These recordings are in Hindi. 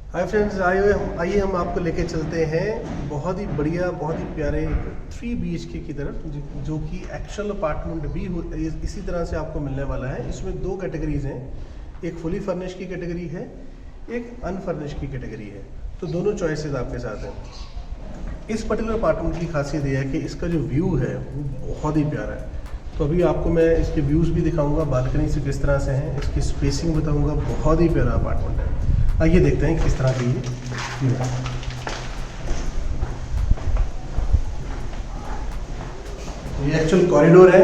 हाय फ्रेंड्स, आइए हम आपको लेके चलते हैं बहुत ही बढ़िया, बहुत ही प्यारे 3 BHK की तरफ, जो कि एक्चुअल अपार्टमेंट भी इसी तरह से आपको मिलने वाला है। इसमें 2 कैटेगरीज हैं, एक फुली फर्निश की कैटेगरी है, एक अनफर्निश की कैटेगरी है। तो दोनों चॉइसेस आपके साथ हैं। इस पर्टिकुलर अपार्टमेंट की खासियत ये है कि इसका जो व्यू है वो बहुत ही प्यारा है। तो अभी आपको मैं इसके व्यूज़ भी दिखाऊंगा, बालकनी से किस तरह से हैं, इसकी स्पेसिंग बताऊंगा। बहुत ही प्यारा अपार्टमेंट है। आइए देखते हैं किस तरह की ये व्यू है। ये एक्चुअल कॉरिडोर है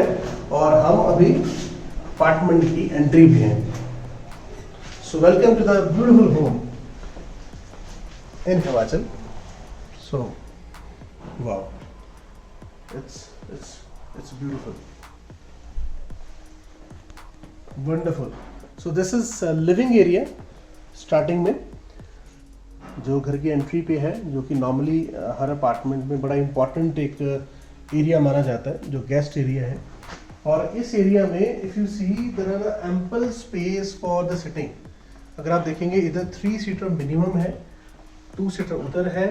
और हम अभी अपार्टमेंट की एंट्री भी हैं। So welcome to the beautiful home in Himachal. So wow, it's beautiful, wonderful. So this is living area. Starting में जो घर की एंट्री पे है, जो कि नॉर्मली हर अपार्टमेंट में बड़ा इंपॉर्टेंट एक एरिया माना जाता है, जो गेस्ट एरिया है। और इस एरिया में if you see there are ample space for the sitting. अगर आप देखेंगे इधर 3 सीटर मिनिमम है, 2 सीटर उधर है,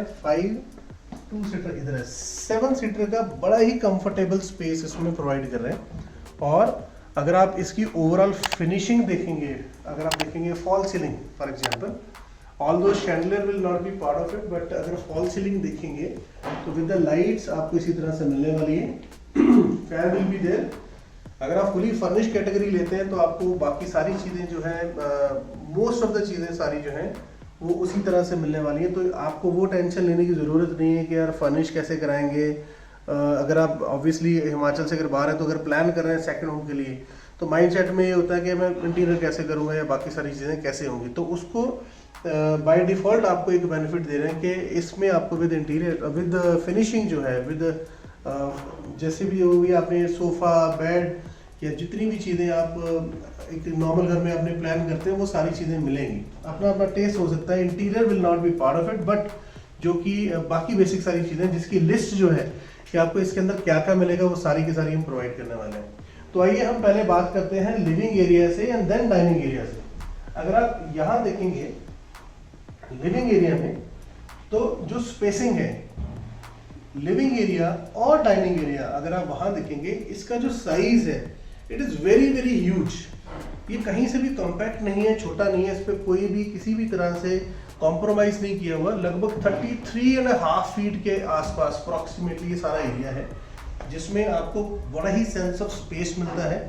2 सीटर इधर है, 7 सीटर का बड़ा ही कंफर्टेबल स्पेस इसमें प्रोवाइड कर रहे हैं। और अगर आप इसकी ओवरऑल फिनिशिंग देखेंगे, अगर आप देखेंगे fall ceiling for example, although chandelier will not be part of it, but अगर फॉल सीलिंग देखेंगे तो विद द लाइट्स आपको इसी तरह से मिलने वाली है। Fan will be there. अगर आप फुली फर्निश कैटेगरी लेते हैं तो आपको बाकी सारी चीज़ें जो है, मोस्ट ऑफ द चीज़ें सारी जो हैं वो उसी तरह से मिलने वाली है। तो आपको वो टेंशन लेने की ज़रूरत नहीं है कि यार फर्निश कैसे कराएंगे। अगर आप ऑब्वियसली हिमाचल से अगर बाहर है तो अगर प्लान कर रहे हैं सेकंड होम के लिए, तो माइंडसेट में ये होता है कि मैं इंटीरियर कैसे करूँगा या बाकी सारी चीज़ें कैसे होंगी। तो उसको बाय डिफ़ॉल्ट आपको एक बेनिफिट दे रहे हैं कि इसमें आपको विद इंटीरियर विद फिनिशिंग जो है, विद जैसे भी होगी आपने सोफ़ा, बेड या जितनी भी चीज़ें आप एक नॉर्मल घर में अपने प्लान करते हैं वो सारी चीज़ें मिलेंगी। अपना अपना टेस्ट हो सकता है, interior will not be part of it, but जो कि बाकी बेसिक सारी चीज़ें जिसकी लिस्ट जो है कि आपको इसके अंदर क्या क्या मिलेगा वो सारी की सारी हम प्रोवाइड करने वाले हैं। तो आइए हम पहले बात करते हैं लिविंग एरिया से एंड देन डाइनिंग एरिया से। अगर आप यहाँ देखेंगे लिविंग एरिया में, तो जो स्पेसिंग है लिविंग एरिया और डाइनिंग एरिया, अगर आप वहाँ देखेंगे इसका जो साइज है it is very very huge. ये कहीं से भी कॉम्पैक्ट नहीं है, छोटा नहीं है, इस पर कोई भी किसी भी तरह से कॉम्प्रोमाइज़ नहीं किया हुआ। लगभग 33.5 फीट के आसपास अप्रॉक्सीमेटली ये सारा एरिया है, जिसमें आपको बड़ा ही सेंस ऑफ स्पेस मिलता है।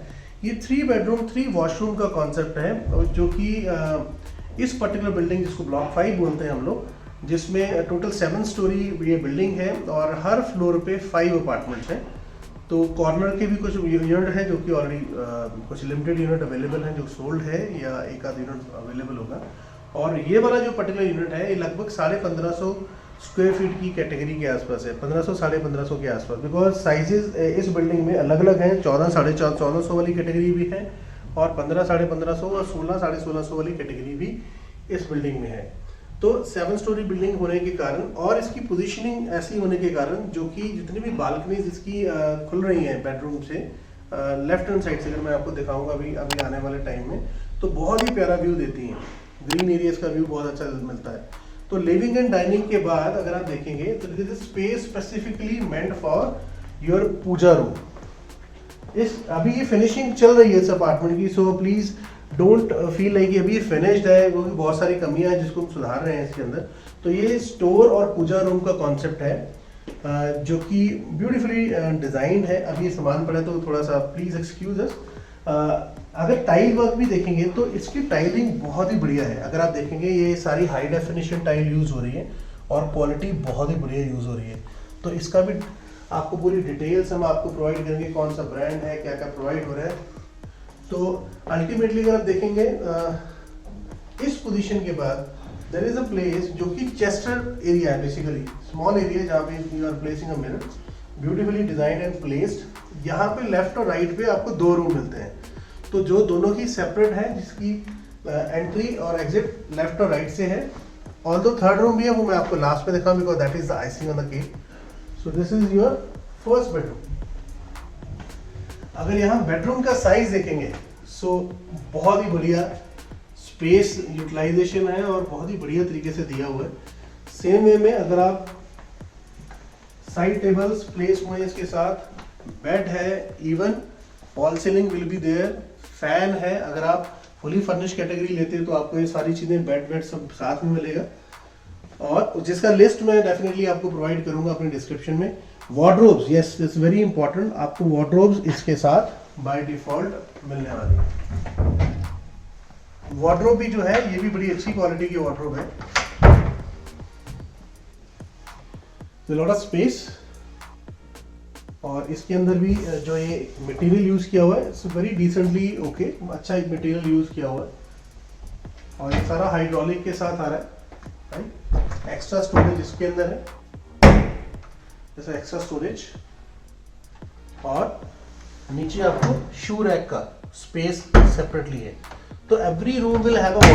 ये 3 बेडरूम 3 वॉशरूम का कॉन्सेप्ट है, जो कि इस पर्टिकुलर बिल्डिंग जिसको ब्लॉक 5 बोलते हैं हम लोग, जिसमें टोटल 7 स्टोरी ये बिल्डिंग है और हर फ्लोर पे 5 अपार्टमेंट्स हैं। तो कॉर्नर के भी कुछ यूनिट है जो कि ऑलरेडी कुछ लिमिटेड यूनिट अवेलेबल हैं जो सोल्ड है, या एक आध यूनिट अवेलेबल होगा। और ये वाला जो पर्टिकुलर यूनिट है ये लगभग 1550 स्क्वायर फीट की कैटेगरी के आसपास है, 1500 1550 के आसपास, बिकॉज साइजेस इस बिल्डिंग में अलग अलग हैं। 1400 वाली कैटेगरी भी है और 1500 और 1600 वाली कैटेगरी भी इस बिल्डिंग में है। तो 7 स्टोरी बिल्डिंग होने के कारण और इसकी पोजीशनिंग ऐसी होने के कारण, जो कि जितनी भी बालकनीज इसकी खुल रही हैं बेडरूम से लेफ्ट हैंड साइड से, अगर मैं आपको दिखाऊंगा अभी आने वाले टाइम में, तो बहुत ही प्यारा व्यू देती हैं। ग्रीन एरियाज का व्यू बहुत अच्छा मिलता है। तो लिविंग एंड डाइनिंग के बाद अगर आप देखेंगे तो this is space specifically meant for your puja room. अभी ये फिनिशिंग चल रही है इस अपार्टमेंट की, so please don't feel like कि अभी फिनिश्ड है, क्योंकि बहुत सारी कमियां हैं जिसको हम सुधार रहे हैं इसके अंदर। तो ये स्टोर और पूजा रूम का कॉन्सेप्ट है, जो कि ब्यूटीफुली डिजाइंड है। अभी ये सामान पड़ा है तो थोड़ा सा प्लीज एक्सक्यूज अस। अगर टाइल वर्क भी देखेंगे तो इसकी टाइलिंग बहुत ही बढ़िया है। अगर आप देखेंगे ये सारी हाई डेफिनेशन टाइल यूज़ हो रही है और क्वालिटी बहुत ही बढ़िया यूज़ हो रही है। तो इसका भी आपको पूरी डिटेल्स हम आपको प्रोवाइड करेंगे, कौन सा ब्रांड है, क्या क्या प्रोवाइड हो रहा है। तो अल्टीमेटली अगर आप देखेंगे इस पोजीशन के बाद देयर इज अ प्लेस जो कि चेस्टर एरिया है, बेसिकली स्मॉल एरिया जहाँ पे you are placing a mirror, beautifully designed and placed. यहाँ पे लेफ्ट और राइट पे आपको 2 रूम मिलते हैं, तो जो दोनों की सेपरेट है, जिसकी एंट्री और एग्जिट लेफ्ट और राइट से है। ऑल्दो 3rd रूम भी है, वो मैं आपको लास्ट में दिखाऊं because that is the icing on the cake. So this is your first bedroom. अगर यहाँ बेडरूम का साइज देखेंगे सो बहुत ही बढ़िया स्पेस यूटिलाइजेशन है और बहुत ही बढ़िया तरीके से दिया हुआ है। सेम वे में अगर आप साइड टेबल्स प्लेस हुए हैं इसके साथ, बेड है, even fall ceiling will be there, fan है। अगर आप फुली फर्निश कैटेगरी लेते हैं तो आपको ये सारी चीज़ें बेड सब साथ में मिलेगा, और जिसका लिस्ट मैं डेफिनेटली आपको प्रोवाइड करूंगा अपने डिस्क्रिप्शन में। Wardrobes, yes it's very important, आपको वार्डरोब्स इसके साथ बाय डिफॉल्ट मिलने वाली है। वार्डरोब भी जो है ये भी बड़ी अच्छी क्वालिटी की वार्डरोब है, लॉट ऑफ स्पेस। और इसके अंदर भी जो ये मटेरियल यूज किया हुआ है इट्स वेरी डिसेंटली ओके, अच्छा एक मटेरियल यूज किया हुआ है, और ये सारा हाइड्रोलिक के साथ आ रहा है, राइट। एक्स्ट्रा स्टोरेज इसके अंदर है, जैसे एक्स्ट्रा स्टोरेज, और नीचे आपको शू रैक का स्पेस सेपरेटली है। तो every room will have a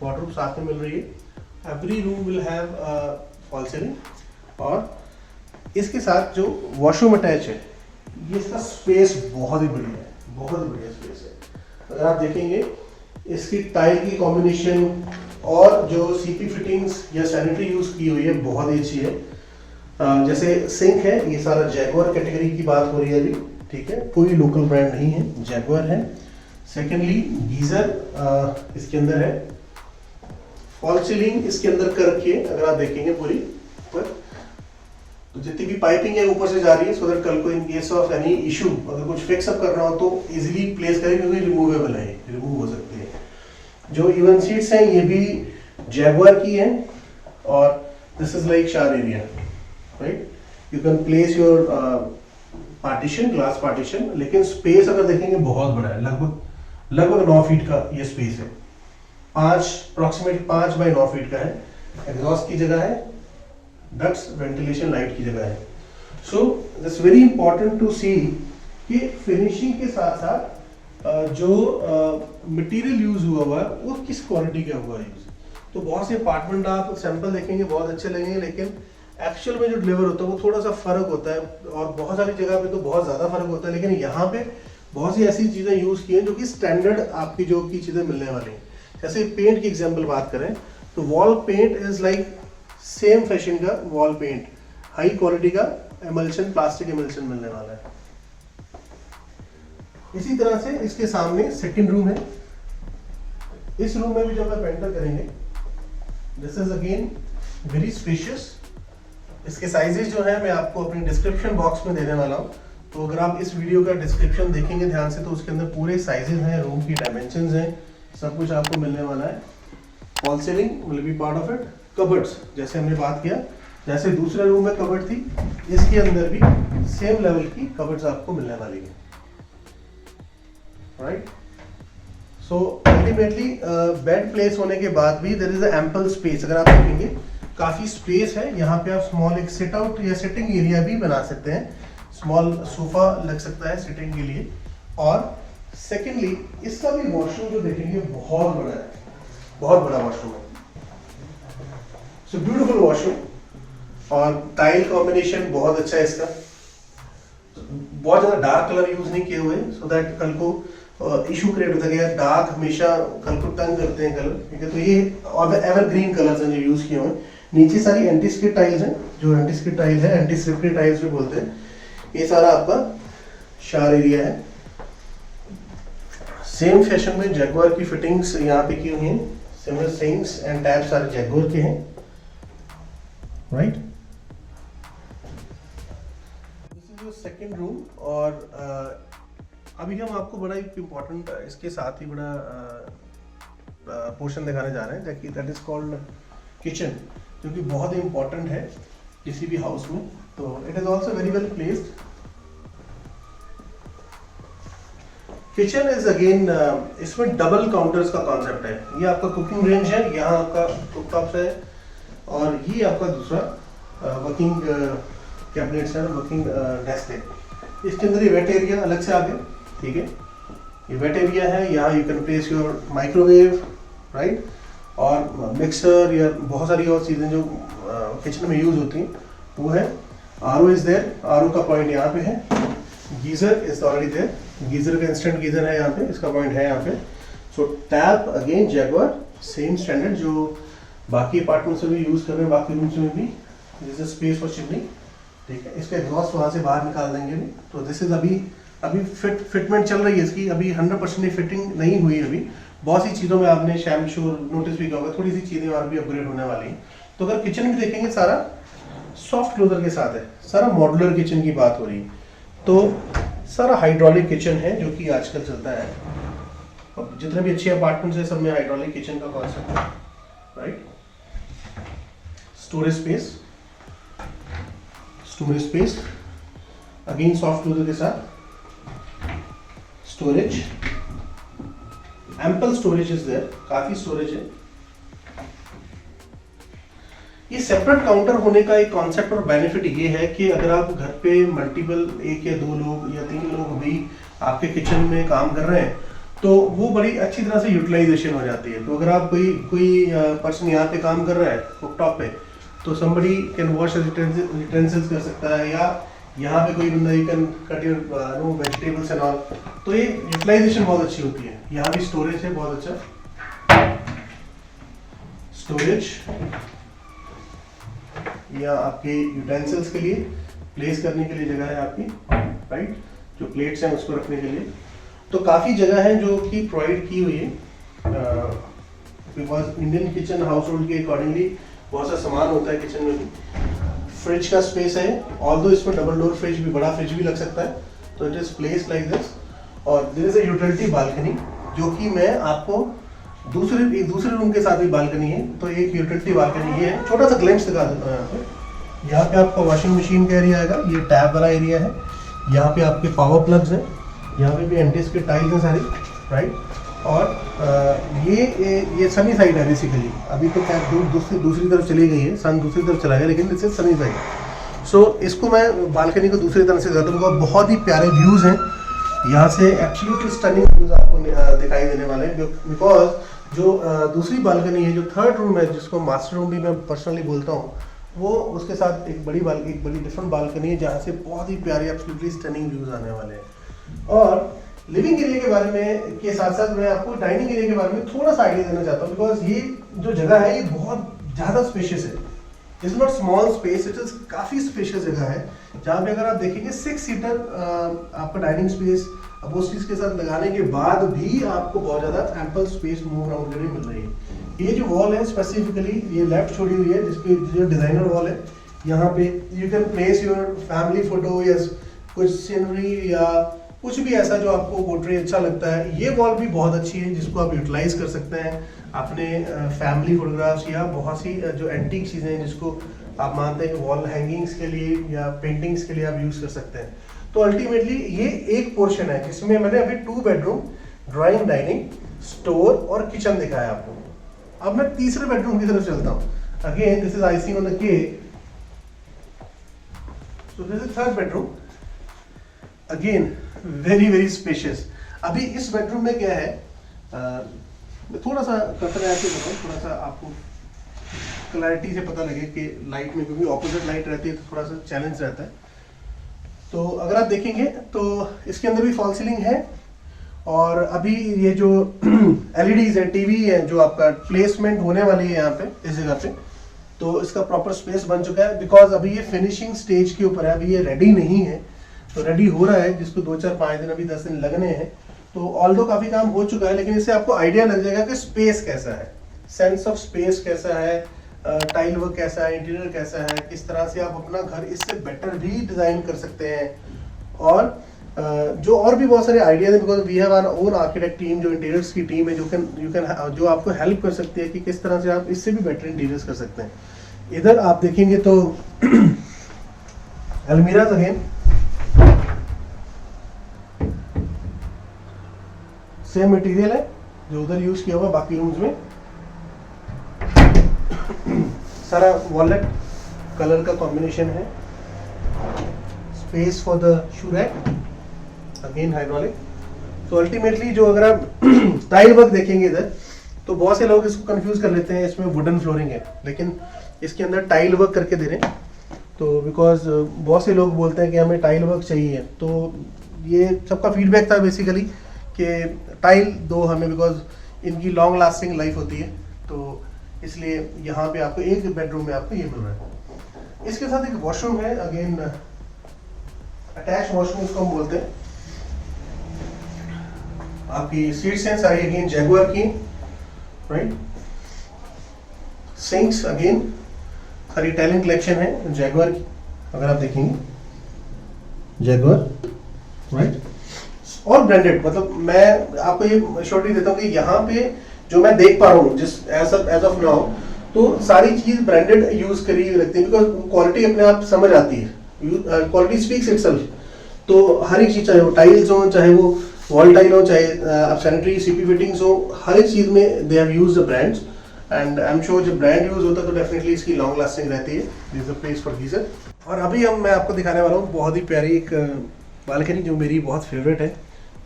wardrobe साथ में मिल रही है। Every room will have fall ceiling, और इसके साथ जो वॉशरूम अटैच है, ये इसका स्पेस बहुत ही बढ़िया है, बहुत ही बढ़िया स्पेस है। अगर आप देखेंगे इसकी टाइल की कॉम्बिनेशन और जो सीपी फिटिंग्स या सैनिटरी यूज की हुई है बहुत ही अच्छी है। जैसे सिंक है, ये सारा जैगुआर कैटेगरी की बात हो रही है अभी, ठीक है, कोई लोकल ब्रांड नहीं है, जैगुआर है। सेकेंडली गीजर इसके अंदर है, फॉल सीलिंग इसके अंदर कर रखी है। अगर आप देखेंगे पूरी ऊपर तो जितनी भी पाइपिंग है ऊपर से जा रही है, सो दैट कल को in case of any issue अगर कुछ फिक्स अप करना हो तो इजीली प्लेस करें, क्योंकि रिमूवेबल है, रिमूव हो सकती है। जो इवन सीट्स हैं ये भी जैगुआर की हैं, और दिस इज लाइक शार area, right. You can place your partition, glass partition, लेकिन स्पेस अगर देखेंगे बहुत बड़ा है, लगभग 9 फीट का ये स्पेस है, अप्रोक्सीमेट 5 बाय 9 फीट का है। एग्जॉस्ट की जगह है, डक्ट्स, वेंटिलेशन, लाइट की जगह है। सो दिट्स वेरी इंपॉर्टेंट टू सी कि फिनिशिंग के साथ साथ जो मटेरियल यूज हुआ है वो किस क्वालिटी का हुआ है यूज। तो बहुत से अपार्टमेंट आप सैंपल देखेंगे बहुत अच्छे लगेंगे, लेकिन एक्चुअल में जो डिलीवर होता है वो थोड़ा सा फर्क होता है, और बहुत सारी जगह पे तो बहुत ज्यादा फर्क होता है। लेकिन यहाँ पे बहुत सी ऐसी चीजें यूज की हैं जो कि स्टैंडर्ड आपकी जो की चीजें मिलने वाली हैं। जैसे पेंट की एग्जांपल बात करें तो wall paint is like same fashion का वॉल पेंट, हाई क्वालिटी का एमल्शन, प्लास्टिक एमल्शन मिलने वाला है। इसी तरह से इसके सामने सेकंड रूम है। इस रूम में भी जब आप एंटर करेंगे, this is again very spacious. इसके साइजेस जो है मैं आपको अपने डिस्क्रिप्शन बॉक्स में देने वाला हूँ, तो अगर आप इस वीडियो का डिस्क्रिप्शन देखेंगे ध्यान से तो उसके अंदर पूरे साइजेस हैं, रूम की डायमेंशंस हैं, सब कुछ आपको मिलने वाला है। Fall ceiling will B part of it. Cupboards जैसे हमने बात किया, जैसे दूसरे रूम में कबर्ड थी, इसके अंदर भी सेम लेवल की कबर्ड्स आपको मिलने वाली है, right. So ultimately bed place होने के बाद भी देयर इज एम्पल स्पेस। अगर आप देखेंगे काफी स्पेस है यहाँ पे, आप स्मॉल एक सिट आउट या सिटिंग एरिया भी बना सकते हैं, स्मॉल सोफा लग सकता है सिटिंग के लिए। और सेकेंडली इसका भी वॉशरूम जो देखेंगे बहुत बड़ा है, बहुत बड़ा वॉशरूम है। सो ब्यूटीफुल वॉशरूम, और टाइल कॉम्बिनेशन बहुत अच्छा है इसका, बहुत ज्यादा डार्क कलर यूज नहीं किए हुए, सो दैट कल को इशू क्रिएट होता है, डार्क हमेशा कल को तंग करते हैं कलर, ठीक है। तो ये एवरग्रीन कलर्स हैं जो यूज किए हुए। नीचे सारी एंटी स्किड टाइल्स हैं, जो एंटी स्किड टाइल है, एंटी स्लिपरी टाइल्स भी बोलते हैं। ये सारा आपका शार एरिया है। सेम फैशन में जैगुआर की फिटिंग्स यहाँ पे की हुई हैं, सिमिलर सिंक्स एंड टैप्स सारे जैगुआर के हैं, right. This is your second room, और अभी हम आपको बड़ा एक इम्पोर्टेंट इसके साथ ही बड़ा पोर्शन दिखाने जा रहे हैं, दैट इज कॉल्ड किचन, जो कि बहुत ही इम्पोर्टेंट है किसी भी हाउस में। तो it is also very well placed. Kitchen is again, इसमें डबल काउंटर्स का कॉन्सेप्ट है। ये आपका कुकिंग रेंज है, यहाँ आपका कुकटॉप्स है, और ये आपका दूसरा वर्किंग कैबिनेट्स है, वर्किंग डेस्क है। इसके अंदर ये वेट एरिया अलग से आ गया, ठीक है। ये वेट एरिया है, यहाँ you can place your microwave, right, और मिक्सर या बहुत सारी और चीज़ें जो किचन में यूज होती हैं वो है। आरओ इज देयर, आरओ का पॉइंट यहाँ पे है। Geyser is already there, geyser का इंस्टेंट गीजर है यहाँ पे, इसका पॉइंट है यहाँ पे। So tap again Jaguar, same standard जो बाकी अपार्टमेंट्स में भी यूज कर रहे हैं, बाकी रूम्स में भी। This is space for chimney, ठीक है। इसका एग्जॉस्ट वहां से बाहर निकाल देंगे अभी। तो दिस इज अभी फिटमेंट चल रही है इसकी, अभी 100% फिटिंग नहीं हुई है अभी। बहुत सी चीज़ों में आपने शैम श्योर नोटिस भी किया होगा, थोड़ी सी चीज़ें और भी अपग्रेड होने वाली हैं। तो अगर किचन भी देखेंगे सारा सॉफ्ट क्लोजर के साथ है, सारा मॉड्यूलर किचन की बात हो रही है। तो सारा हाइड्रोलिक किचन है जो कि आजकल चलता है। अब जितने भी अच्छे अपार्टमेंट्स हैं सब में हाइड्रोलिक किचन का कॉन्सेप्ट है, right. Storage space again soft closure के साथ, storage ample storage is there, काफी स्टोरेज है। ये सेपरेट काउंटर होने का एक कॉन्सेप्ट और बेनिफिट ये है कि अगर आप घर पे मल्टीपल 1 या 2 लोग या 3 लोग भी आपके किचन में काम कर रहे हैं तो वो बड़ी अच्छी तरह से यूटिलाइजेशन हो जाती है। तो अगर आप कोई पर्सन यहाँ पे काम कर रहा है कुकटॉप पे, तो somebody कैन वॉश यूटेंसिल्स कर सकता है, या यहाँ पे कोई बंदा you can cut your vegetables and all. तो ये यूटिलाइजेशन बहुत अच्छी होती है। यहाँ भी स्टोरेज है बहुत अच्छा, स्टोरेज या आपके यूटेंसिल्स के लिए प्लेस करने के लिए जगह है आपकी, राइट, जो प्लेट्स हैं उसको रखने के लिए। तो काफ़ी जगह है जो कि प्रोवाइड की हुई है, because Indian kitchen house hold के अकॉर्डिंगली बहुत सा सामान होता है किचन में भी। फ्रिज का स्पेस है, ऑल्दो इसमें डबल डोर फ्रिज भी, बड़ा फ्रिज भी लग सकता है। तो it is place like this. और there is a utility balcony जो कि मैं आपको दूसरे रूम के साथ भी बालकनी है, तो एक यूटिलिटी बालकनी ये है। छोटा सा ग्लिम्स दिखा देता हूँ यहाँ पे। यहाँ पे आपका वॉशिंग मशीन का एरिया आएगा, ये टैब वाला एरिया है। यहाँ पे आपके पावर प्लग्स हैं, यहाँ पे भी एंटीस के टाइल्स हैं सारी, राइट। और ये सनी साइड है बेसिकली। अभी तो क्या दूसरी तरफ चली गई है, सन दूसरी तरफ चला गया, लेकिन दिस इज सनी साइड। सो इसको मैं बालकनी को दूसरी तरफ से दिखाता हूँ। बहुत ही प्यारे व्यूज़ हैं यहाँ से, एब्सोल्युटली स्टनिंग व्यूज आपको दिखाई देने वाले हैं। बिकॉज जो दूसरी बालकनी है, जो थर्ड रूम है, जिसको मास्टर रूम भी मैं पर्सनली बोलता हूँ, वो उसके साथ एक बड़ी डिफरेंट बालकनी है जहाँ से बहुत ही प्यारे एब्सोल्युटली स्टनिंग व्यूज आने वाले हैं। और लिविंग एरिया के बारे में के साथ साथ मैं आपको डाइनिंग एरिया के बारे में थोड़ा सा आइडिया देना चाहता हूँ। बिकॉज ये जो जगह है ये बहुत ज़्यादा स्पेशियस है। It's not small space, it is काफ़ी स्पेशियस जगह है, जहाँ पे अगर आप देखेंगे 6 सीटर आपका डाइनिंग स्पेस अपहोल्स्ट्रीज के साथ लगाने के बाद भी आपको बहुत ज़्यादा एम्पल स्पेस मूव अराउंड करने मिल रही है। ये जो वॉल है स्पेसिफिकली ये लेफ्ट छोड़ी हुई है, जिसपे जो डिजाइनर वॉल है, यहाँ पे you can place your family photo या कुछ सीनरी या कुछ भी ऐसा जो आपको पोर्ट्रेट अच्छा लगता है। ये वॉल भी बहुत अच्छी है जिसको आप यूटिलाइज कर सकते हैं अपने फैमिली फोटोग्राफ्स या बहुत सी जो एंटीक चीज़ें हैं जिसको आप मानते हैं वॉल हैंगिंग्स के लिए या पेंटिंग्स के लिए आप यूज़ कर सकते हैं। तो अल्टीमेटली ये एक पोर्शन है जिसमें मैंने अभी 2 बेडरूम, ड्राइंग, डाइनिंग, स्टोर और किचन दिखाया आपको। अब मैं तीसरे बेडरूम की तरफ चलता हूँ। Again this is icing on the cake. So this is third bedroom, again very very spacious. अभी इस बेडरूम में क्या है, थोड़ा सा कटर ऐसे बताऊँ, थोड़ा सा आपको क्लैरिटी से पता लगे कि लाइट में, क्योंकि ऑपोजिट लाइट रहती है तो थोड़ा सा चैलेंज रहता है। तो अगर आप देखेंगे तो इसके अंदर भी फॉल सीलिंग है, और अभी ये जो एलईडीज है, टीवी है, जो आपका प्लेसमेंट होने वाली है यहाँ पे इस जगह पे, तो इसका प्रॉपर स्पेस बन चुका है। बिकॉज अभी ये फिनिशिंग स्टेज के ऊपर है, अभी ये रेडी नहीं है, तो रेडी हो रहा है, जिसको 2, 4, 5 दिन, अभी 10 दिन लगने हैं। तो ऑल्दो काफ़ी काम हो चुका है, लेकिन इससे आपको आइडिया लग जाएगा कि स्पेस कैसा है, सेंस ऑफ स्पेस कैसा है, टाइल वर्क कैसा है, इंटीरियर कैसा है, किस तरह से आप अपना घर इससे बेटर भी डिज़ाइन कर सकते हैं। और जो और भी बहुत सारे आइडियाज हैं, because we have our own architect team, जो इंटीरियर्स की टीम है, जो आपको हेल्प कर सकती है कि किस तरह से आप इससे भी बेटर इंटीरियर्स कर सकते हैं। इधर आप देखेंगे तो अलमीराज अगेन सेम मटेरियल है जो उधर यूज किया हुआ बाकी रूम्स में। सारा वॉलेट कलर का कॉम्बिनेशन है। Space for the shoe rack, again hydraulic. तो अल्टीमेटली जो अगर आप टाइल वर्क देखेंगे इधर, तो बहुत से लोग इसको कंफ्यूज कर लेते हैं, इसमें वुडन फ्लोरिंग है लेकिन इसके अंदर टाइल वर्क करके दे रहे हैं। तो बिकॉज बहुत से लोग बोलते हैं कि हमें टाइल वर्क चाहिए, तो ये सबका फीडबैक था बेसिकली कि टाइल दो हमें, बिकॉज इनकी लॉन्ग लास्टिंग लाइफ होती है, तो इसलिए यहाँ पे आपको एक बेडरूम में आपको ये मिल रहा है। इसके साथ एक वॉशरूम है, अगेन अटैच वॉशरूम इसको हम बोलते हैं। आपकी सीट्स हैं सारी अगेन जैगुआर की, राइट। सिंक्स अगेन सारी इटालियन कलेक्शन है जैगुआर की, अगर आप देखेंगे जैगुआर, राइट। और ब्रांडेड, मतलब मैं आपको ये श्योरिटी देता हूँ कि यहाँ पे जो मैं देख पा रहा हूँ जिस एज ऑफ नाउ, तो सारी चीज ब्रांडेड यूज करी हुई लगती है, बिकॉज क्वालिटी अपने आप समझ आती है, क्वालिटी स्पीक्स इटसेल्फ। तो हर एक चीज, चाहे वो टाइल्स हो, चाहे वो वॉल टाइल हो, चाहे आप सैनिटरी सीपी फिटिंग्स हो, हर एक चीज में they have used the brands, and I am sure जब ब्रांड यूज होता है तो डेफिनेटली इसकी लॉन्ग लास्टिंग रहती है। This is the place for geyser. और अभी मैं आपको दिखाने वाला हूँ बहुत ही प्यारी एक बालकनी जो मेरी बहुत फेवरेट है,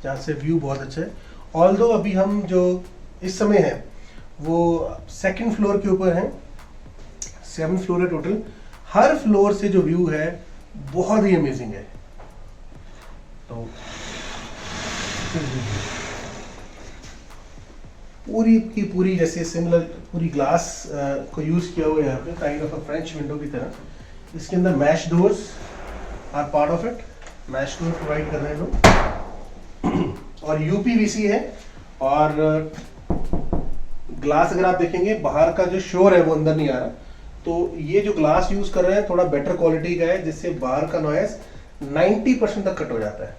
जहाँ से व्यू बहुत अच्छा है। ऑल्दो अभी हम जो इस समय है वो सेकंड फ्लोर के ऊपर है, 7 फ्लोर है टोटल। हर फ्लोर से जो व्यू है बहुत ही अमेजिंग है। तो पूरी की पूरी जैसे सिमिलर पूरी ग्लास को यूज किया हुआ है यहाँ पे, kind of a French window की तरह। इसके अंदर mesh doors are part of it, mesh door provide कर रहे हैं लोग। और यूपीवीसी है, और ग्लास अगर आप देखेंगे बाहर का जो शोर है वो अंदर नहीं आ रहा। तो ये जो ग्लास यूज कर रहे हैं थोड़ा बेटर क्वालिटी का है, जिससे बाहर का नॉइस 90% तक कट हो जाता है।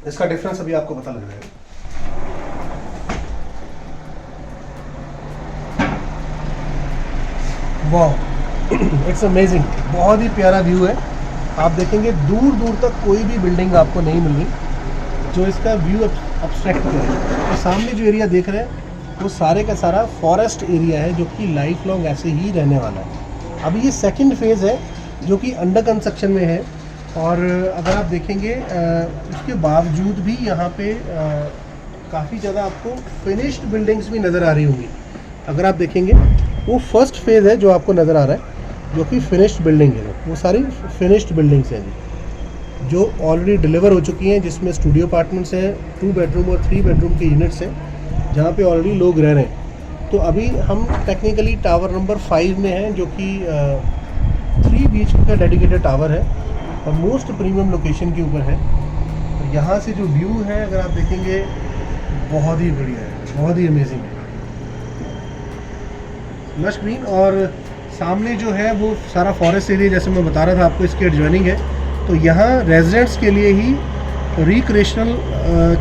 इसका डिफरेंस अभी आपको पता लग जाएगा। वाह, इट्स अमेजिंग, बहुत ही प्यारा व्यू है। आप देखेंगे दूर दूर तक कोई भी बिल्डिंग आपको नहीं मिल रही जो इसका व्यू अब्स्ट्रैक्ट करे। तो सामने जो एरिया देख रहे हैं वो सारे का सारा फॉरेस्ट एरिया है, जो कि लाइफ लॉन्ग ऐसे ही रहने वाला है। अभी ये सेकंड फेज़ है जो कि अंडर कंस्ट्रक्शन में है, और अगर आप देखेंगे उसके बावजूद भी यहाँ पे काफ़ी ज़्यादा आपको फिनिश्ड बिल्डिंग्स भी नज़र आ रही होंगी। अगर आप देखेंगे वो फर्स्ट फेज़ है जो आपको नज़र आ रहा है, जो कि फिनिश्ड बिल्डिंग है। वो सारी फिनिश्ड बिल्डिंग्स हैं जी, जो ऑलरेडी डिलीवर हो चुकी हैं, जिसमें स्टूडियो अपार्टमेंट्स हैं, 2 बेडरूम और 3 बेडरूम के यूनिट्स हैं, जहाँ पे ऑलरेडी लोग रह रहे हैं। तो अभी हम टेक्निकली टावर नंबर 5 में हैं, जो कि 3 बीच का डेडिकेटेड टावर है और मोस्ट प्रीमियम लोकेशन के ऊपर है। और यहाँ से जो व्यू है अगर आप देखेंगे बहुत ही बढ़िया है, बहुत ही अमेजिंग है, लश ग्रीन। और सामने जो है वो सारा फॉरेस्ट एरिया, जैसे मैं बता रहा था आपको, इसके एडजॉइनिंग है। तो यहाँ रेजिडेंट्स के लिए ही रिक्रिएशनल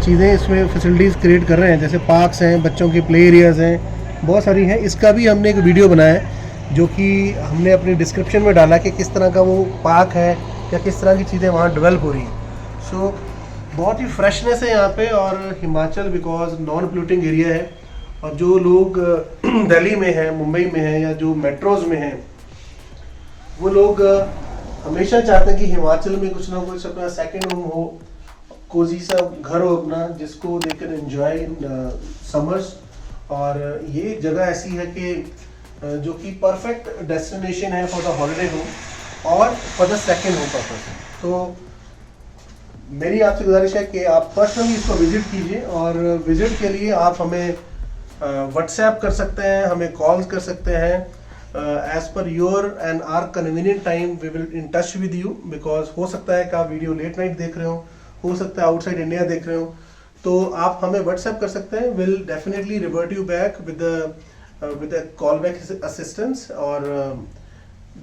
चीज़ें इसमें फैसिलिटीज़ क्रिएट कर रहे हैं, जैसे पार्क्स हैं, बच्चों के प्ले एरियाज़ हैं, बहुत सारी हैं। इसका भी हमने एक वीडियो बनाया है जो कि हमने अपने डिस्क्रिप्शन में डाला कि किस तरह का वो पार्क है या किस तरह की चीज़ें वहाँ डेवलप हो रही हैं। सो बहुत ही फ्रेशनेस है यहाँ पे। और Himachal because non polluting area है, और जो लोग दिल्ली में हैं, मुंबई में हैं, या जो मेट्रोज में हैं, वो लोग हमेशा चाहते हैं कि हिमाचल में कुछ ना कुछ अपना सेकंड होम हो, कोजी सा घर हो अपना, जिसको they can enjoy in summers. और ये जगह ऐसी है कि जो कि परफेक्ट डेस्टिनेशन है फॉर द हॉलीडे होम और for the second home purpose. तो मेरी आपसे गुजारिश है कि आप पर्सनली इसको विजिट कीजिए, और विजिट के लिए आप हमें व्हाट्सएप कर सकते हैं, हमें कॉल्स कर सकते हैं। As per your and are convenient time we will in touch with you, because हो सकता है कि आप वीडियो लेट नाइट देख रहे हो सकता है आउटसाइड इंडिया देख रहे हो, तो आप हमें व्हाट्सएप कर सकते हैं। Will definitely revert you back with call back assistance. और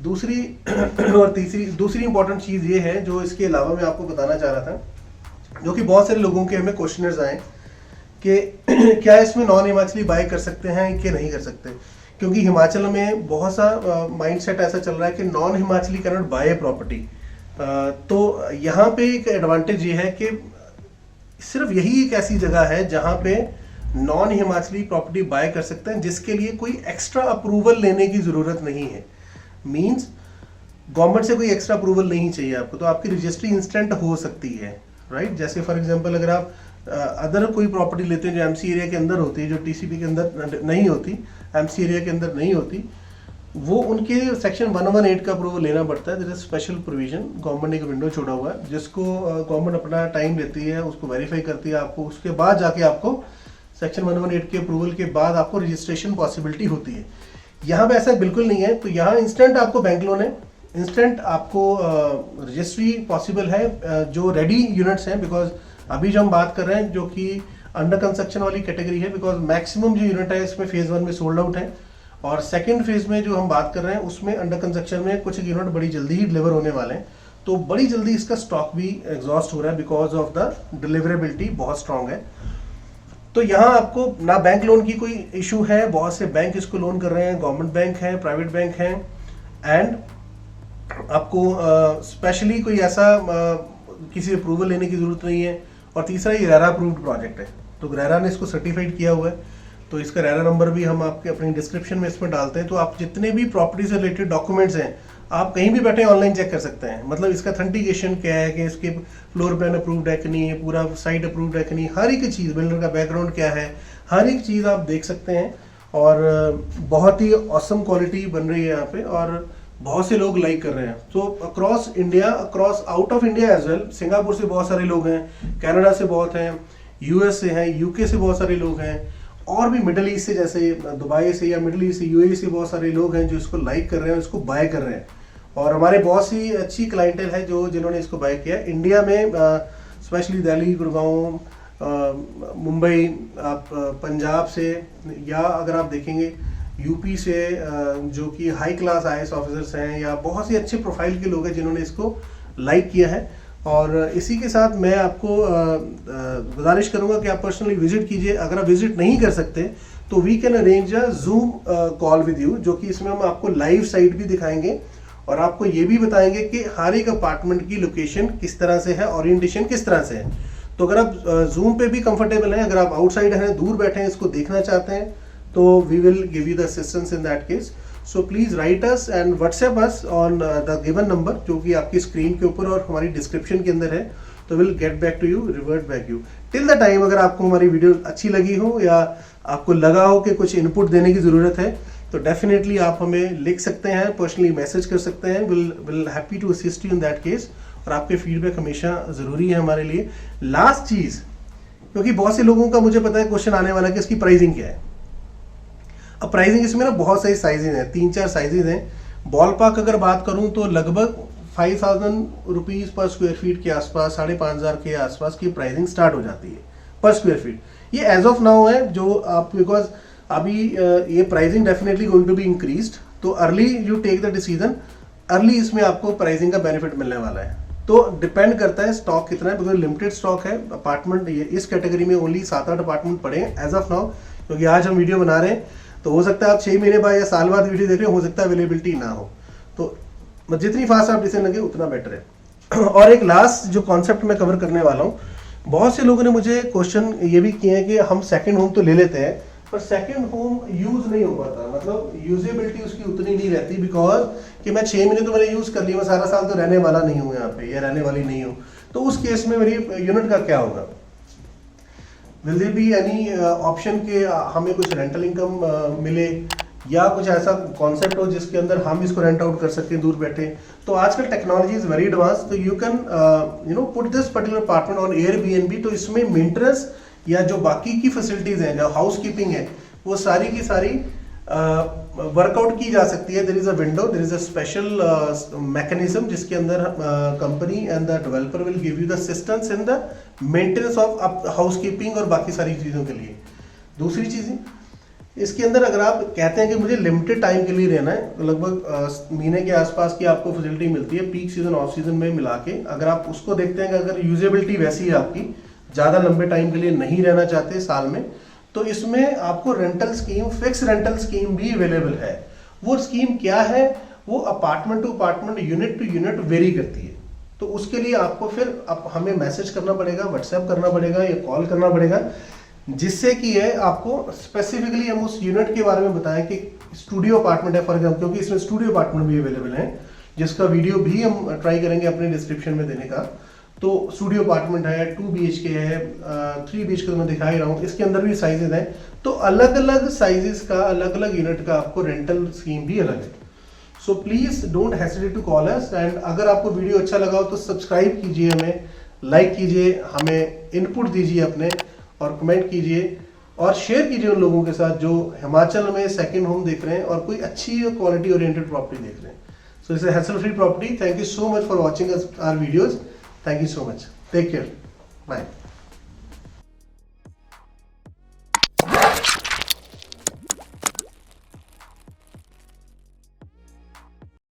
दूसरी और दूसरी इंपॉर्टेंट चीज़ ये है जो इसके अलावा मैं आपको बताना चाह रहा था, जो कि बहुत सारे लोगों के हमें क्वेश्चनर्स आए कि क्या इसमें नॉन हिमाचली बाय कर सकते हैं कि नहीं कर सकते, क्योंकि हिमाचल में बहुत सा माइंडसेट ऐसा चल रहा है कि non Himachali can not buy property. तो यहाँ पे एक एडवांटेज ये है कि सिर्फ यही एक ऐसी जगह है जहाँ पे नॉन हिमाचली प्रॉपर्टी बाय कर सकते हैं, जिसके लिए कोई एक्स्ट्रा अप्रूवल लेने की ज़रूरत नहीं है। मींस गवर्नमेंट से कोई एक्स्ट्रा अप्रूवल नहीं चाहिए आपको, तो आपकी रजिस्ट्री इंस्टेंट हो सकती है, राइट। जैसे फॉर एग्जांपल अगर आप अदर कोई प्रॉपर्टी लेते हैं जो एमसी एरिया के अंदर होती है, जो टीसीपी के अंदर नहीं होती, एमसी एरिया के अंदर नहीं होती, वो उनके सेक्शन 118 का अप्रूवल लेना पड़ता है। This is special provision, government ने एक विंडो छोड़ा हुआ है जिसको गवर्नमेंट अपना टाइम लेती है, उसको वेरीफाई करती है आपको, उसके बाद जाके आपको सेक्शन 118 के अप्रूवल के बाद आपको रजिस्ट्रेशन पॉसिबिलिटी होती है। यहाँ पे ऐसा बिल्कुल नहीं है। तो यहाँ इंस्टेंट आपको बैंक लोन है, इंस्टेंट आपको रजिस्ट्री पॉसिबल है जो रेडी यूनिट्स हैं, बिकॉज अभी जो हम बात कर रहे हैं जो कि अंडर कंस्ट्रक्शन वाली कैटेगरी है, बिकॉज मैक्सिमम जो यूनिट है इसमें फेज 1 में सोल्ड आउट है, और सेकंड फेज में जो हम बात कर रहे हैं उसमें अंडर कंस्ट्रक्शन में कुछ यूनिट बड़ी जल्दी ही डिलीवर होने वाले हैं। तो बड़ी जल्दी इसका स्टॉक भी एग्जॉस्ट हो रहा है बिकॉज ऑफ द डिलीवरेबिलिटी बहुत स्ट्रांग है। तो यहाँ आपको ना बैंक लोन की कोई इशू है, बहुत से बैंक इसको लोन कर रहे हैं, गवर्नमेंट बैंक है, प्राइवेट बैंक है, एंड आपको स्पेशली कोई ऐसा किसी अप्रूवल लेने की जरूरत नहीं है। और तीसरा ये रेरा अप्रूव्ड प्रोजेक्ट है, तो रेरा ने इसको सर्टिफाइड किया हुआ है, तो इसका रेरा नंबर भी हम आपके अपनी डिस्क्रिप्शन में इसमें डालते हैं। तो आप जितने भी प्रॉपर्टी से रिलेटेड डॉक्यूमेंट्स हैं आप कहीं भी बैठे ऑनलाइन चेक कर सकते हैं। मतलब इसका ऑथेंटिकेशन क्या है कि इसके फ्लोर प्लान अप्रूव्ड है कि नहीं है, पूरा साइट अप्रूव्ड है कि नहीं, हर एक चीज़, बिल्डर का बैकग्राउंड क्या है, हर एक चीज़ आप देख सकते हैं। और बहुत ही ऑसम क्वालिटी बन रही है यहाँ पे, और बहुत से लोग लाइक कर रहे हैं। तो across India, across out of India as well, Singapore से बहुत सारे लोग हैं, कनाडा से बहुत हैं, यूएस से हैं, यूके से बहुत सारे लोग हैं, और भी मिडिल ईस्ट से, जैसे दुबई से या मिडिल ईस्ट से, यूएई से बहुत सारे लोग हैं जो इसको लाइक कर रहे हैं, इसको बाय कर रहे हैं। और हमारे बहुत सी अच्छी क्लाइंटेल है जो जिन्होंने इसको बाय किया इंडिया में, स्पेशली दिल्ली, गुड़गांव, मुंबई, आप पंजाब से, या अगर आप देखेंगे यूपी से, जो कि हाई क्लास आईएएस ऑफिसर्स हैं, या बहुत सी अच्छे प्रोफाइल के लोग हैं जिन्होंने इसको लाइक किया है। और इसी के साथ मैं आपको गुजारिश करूंगा कि आप पर्सनली विजिट कीजिए। अगर आप विजिट नहीं कर सकते तो we can arrange a Zoom call with you, जो कि इसमें हम आपको लाइव साइट भी दिखाएंगे और आपको ये भी बताएंगे कि हर एक अपार्टमेंट की लोकेशन किस तरह से है, ओरिएंटेशन किस तरह से है। तो अगर आप जूम पे भी कंफर्टेबल हैं, अगर आप आउटसाइड हैं, दूर बैठे हैं, इसको देखना चाहते हैं, तो we will give you the assistance in that case. So please write us and WhatsApp us on the given number, जो कि आपकी स्क्रीन के ऊपर और हमारी डिस्क्रिप्शन के अंदर है। तो will get back to you, revert back you. Till the time अगर आपको हमारी वीडियो अच्छी लगी हो या आपको लगा हो कि कुछ इनपुट देने की जरूरत है, तो डेफिनेटली आप हमें लिख सकते हैं, पर्सनली मैसेज कर सकते हैं। Will happy to assist you in that case. और आपके फीडबैक हमेशा ज़रूरी है हमारे लिए। लास्ट चीज़, क्योंकि बहुत से लोगों का मुझे पता है क्वेश्चन आने वाला है कि इसकी प्राइसिंग क्या है। अब प्राइसिंग इसमें ना बहुत सारी साइजेज हैं, 3-4 साइजेज हैं। बॉल पार्क अगर बात करूं तो लगभग 5000 रुपीज़ पर स्क्वायर फीट के आसपास, 5500 के आसपास की प्राइसिंग स्टार्ट हो जाती है पर स्क्वायर फीट। ये एज ऑफ नाउ है जो आप, बिकॉज अभी ये pricing definitely going to be increased. तो early you take the decision, early इसमें आपको प्राइसिंग का बेनिफिट मिलने वाला है। तो डिपेंड करता है स्टॉक कितना है, बिकॉज लिमिटेड स्टॉक है। अपार्टमेंट इस कैटेगरी में ओनली 7-8 अपार्टमेंट पड़े हैं एज ऑफ नाउ, क्योंकि आज हम वीडियो बना रहे हैं। तो हो सकता है आप 6 महीने बाद या साल बाद वीडियो देख रहे हो सकता है अवेलेबिलिटी ना हो। तो जितनी फास्ट आप डिसीजन लगे उतना बेटर है। और एक लास्ट जो कॉन्सेप्ट मैं कवर करने वाला हूँ, बहुत से लोगों ने मुझे क्वेश्चन ये भी किए हैं कि हम सेकंड होम तो ले लेते हैं, पर सेकंड होम यूज नहीं हो पाता, मतलब यूजेबिलिटी उसकी उतनी नहीं रहती, बिकॉज कि मैं 6 महीने तो मैंने यूज कर लिया, मैं सारा साल तो रहने वाला नहीं हूँ यहाँ पे या रहने वाली नहीं हूँ। तो उस केस में मेरी यूनिट का क्या होगा? Will there be any option के हमें कुछ रेंटल इनकम मिले, या कुछ ऐसा कॉन्सेप्ट हो जिसके अंदर हम इसको रेंट आउट कर सकते हैं दूर बैठे? तो आजकल टेक्नोलॉजी इज वेरी एडवांस, तो you can put this particular apartment on Airbnb. तो इसमें मेंटेनेंस या जो बाकी की फैसिलिटीज हैं, जो हाउस कीपिंग है, वो सारी की सारी वर्कआउट की जा सकती है। There is a window, there is a special mechanism जिसके अंदर company and the developer will give you the assistance in the maintenance of house keeping और बाकी सारी चीज़ों के लिए। दूसरी चीज़ें इसके अंदर, अगर आप कहते हैं कि मुझे लिमिटेड टाइम के लिए रहना है, तो लगभग महीने के आसपास की आपको फैसिलिटी मिलती है, पीक सीजन ऑफ सीजन में मिला के। अगर आप उसको देखते हैं कि अगर यूजेबिलिटी वैसी है आपकी, ज़्यादा लंबे टाइम के लिए नहीं रहना चाहते साल में, तो इसमें आपको rental scheme, fix rental scheme भी अवेलेबल है। वो स्कीम क्या है? वो apartment to apartment, unit to unit vary करती है। तो उसके लिए आपको फिर हमें मैसेज करना पड़ेगा, व्हाट्सएप करना पड़ेगा या कॉल करना पड़ेगा, जिससे कि है आपको स्पेसिफिकली हम उस यूनिट के बारे में बताएं कि स्टूडियो अपार्टमेंट है फॉर एग्जाम्पल, क्योंकि इसमें स्टूडियो अपार्टमेंट भी अवेलेबल है, जिसका वीडियो भी हम ट्राई करेंगे अपने डिस्क्रिप्शन में देने का। तो स्टूडियो अपार्टमेंट है, 2 BHK है, 3 BHK तो मैं दिखा ही रहा हूँ, इसके अंदर भी साइजेज हैं। तो अलग अलग साइजेस का, अलग अलग यूनिट का आपको रेंटल स्कीम भी अलग है। So please don't hesitate to call us. And अगर आपको वीडियो अच्छा लगा हो तो सब्सक्राइब कीजिए, हमें लाइक कीजिए, हमें इनपुट दीजिए अपने, और कमेंट कीजिए। और शेयर कीजिए उन लोगों के साथ जो हिमाचल में सेकंड होम देख रहे हैं और कोई अच्छी क्वालिटी ओरिएंटेड प्रॉपर्टी देख रहे हैं. So it's a hassle free property. Thank you so much for watching our videos. Thank you so much. Take care. Bye.